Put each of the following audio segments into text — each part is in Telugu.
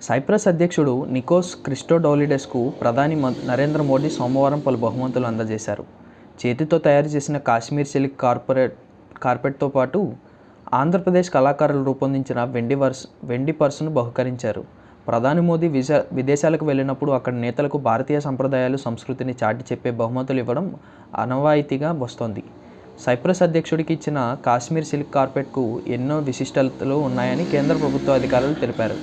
సైప్రస్ అధ్యక్షుడు నికోస్ క్రిస్టోడౌలిడెస్కు ప్రధాని నరేంద్ర మోదీ సోమవారం పలు బహుమతులు అందజేశారు. చేతితో తయారు చేసిన కాశ్మీర్ సిల్క్ కార్పెట్తో పాటు ఆంధ్రప్రదేశ్ కళాకారులు రూపొందించిన వెండి పర్సును బహుకరించారు. ప్రధాని మోదీ విదేశాలకు వెళ్ళినప్పుడు అక్కడి నేతలకు భారతీయ సంప్రదాయాలు, సంస్కృతిని చాటి చెప్పే బహుమతులు ఇవ్వడం ఆనవాయితీగా వస్తోంది. సైప్రస్ అధ్యక్షుడికి ఇచ్చిన కాశ్మీర్ సిల్క్ కార్పెట్కు ఎన్నో విశిష్టతలు ఉన్నాయని కేంద్ర ప్రభుత్వ అధికారులు తెలిపారు.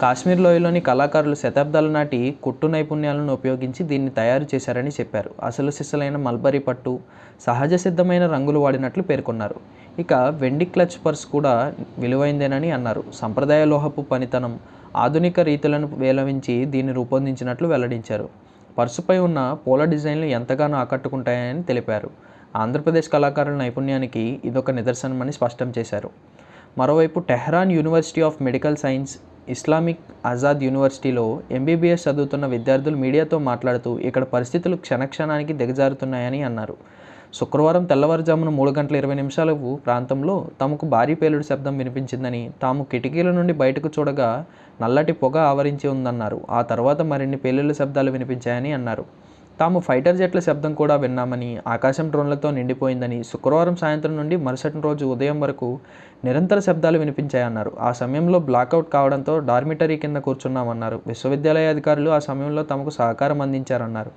కాశ్మీర్ లోయలోని కళాకారులు శతాబ్దాల నాటి కుట్టు నైపుణ్యాలను ఉపయోగించి దీన్ని తయారు చేశారని చెప్పారు. అసలు సిసలైన మల్బరీ పట్టు, సహజ సిద్ధమైన రంగులు వాడినట్లు పేర్కొన్నారు. ఇక వెండి క్లచ్ పర్స్ కూడా విలువైందేనని అన్నారు. సంప్రదాయ లోహపు పనితనం, ఆధునిక రీతులను వేలవించి దీన్ని రూపొందించినట్లు వెల్లడించారు. పర్సుపై ఉన్న పూల డిజైన్లు ఎంతగానో ఆకట్టుకుంటాయని తెలిపారు. ఆంధ్రప్రదేశ్ కళాకారుల నైపుణ్యానికి ఇదొక నిదర్శనమని స్పష్టం చేశారు. మరోవైపు Tehran university of medical science, Islamic Azad యూనివర్సిటీలో ఎంబీబీఎస్ చదువుతున్న విద్యార్థులు మీడియాతో మాట్లాడుతూ ఇక్కడ పరిస్థితులు క్షణక్షణానికి దిగజారుతున్నాయని అన్నారు. శుక్రవారం తెల్లవారుజామున 3:20 ప్రాంతంలో తమకు భారీ పేలుడు శబ్దం వినిపించిందని, తాము కిటికీల నుండి బయటకు చూడగా నల్లటి పొగ ఆవరించి ఉందన్నారు. ఆ తర్వాత మరిన్ని పేలుళ్ల శబ్దాలు వినిపించాయని అన్నారు. తాము ఫైటర్ జెట్ల శబ్దం కూడా విన్నామని, ఆకాశం డ్రోన్లతో నిండిపోయిందని, శుక్రవారం సాయంత్రం నుండి మరుసటి రోజు ఉదయం వరకు నిరంతర శబ్దాలు వినిపించాయన్నారు. ఆ సమయంలో బ్లాకౌట్ కావడంతో డార్మిటరీ కింద కూర్చున్నామన్నారు. విశ్వవిద్యాలయ అధికారులు ఆ సమయంలో తమకు సహకారం అందించారన్నారు.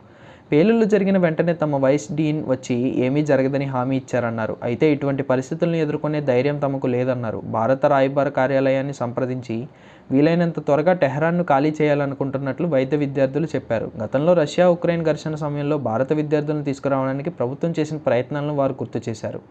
పేలుళ్లు జరిగిన వెంటనే తమ వైస్ డీన్ వచ్చి ఏమీ జరగదని హామీ ఇచ్చారన్నారు. అయితే ఇటువంటి పరిస్థితులను ఎదుర్కొనే ధైర్యం తమకు లేదన్నారు. భారత రాయబార కార్యాలయాన్ని సంప్రదించి వీలైనంత త్వరగా టెహ్రాన్ను ఖాళీ చేయాలనుకుంటున్నట్లు వైద్య విద్యార్థులు చెప్పారు. గతంలో రష్యా ఉక్రెయిన్ ఘర్షణ సమయంలో భారత విద్యార్థులను తీసుకురావడానికి ప్రభుత్వం చేసిన ప్రయత్నాలను వారు గుర్తు చేశారు.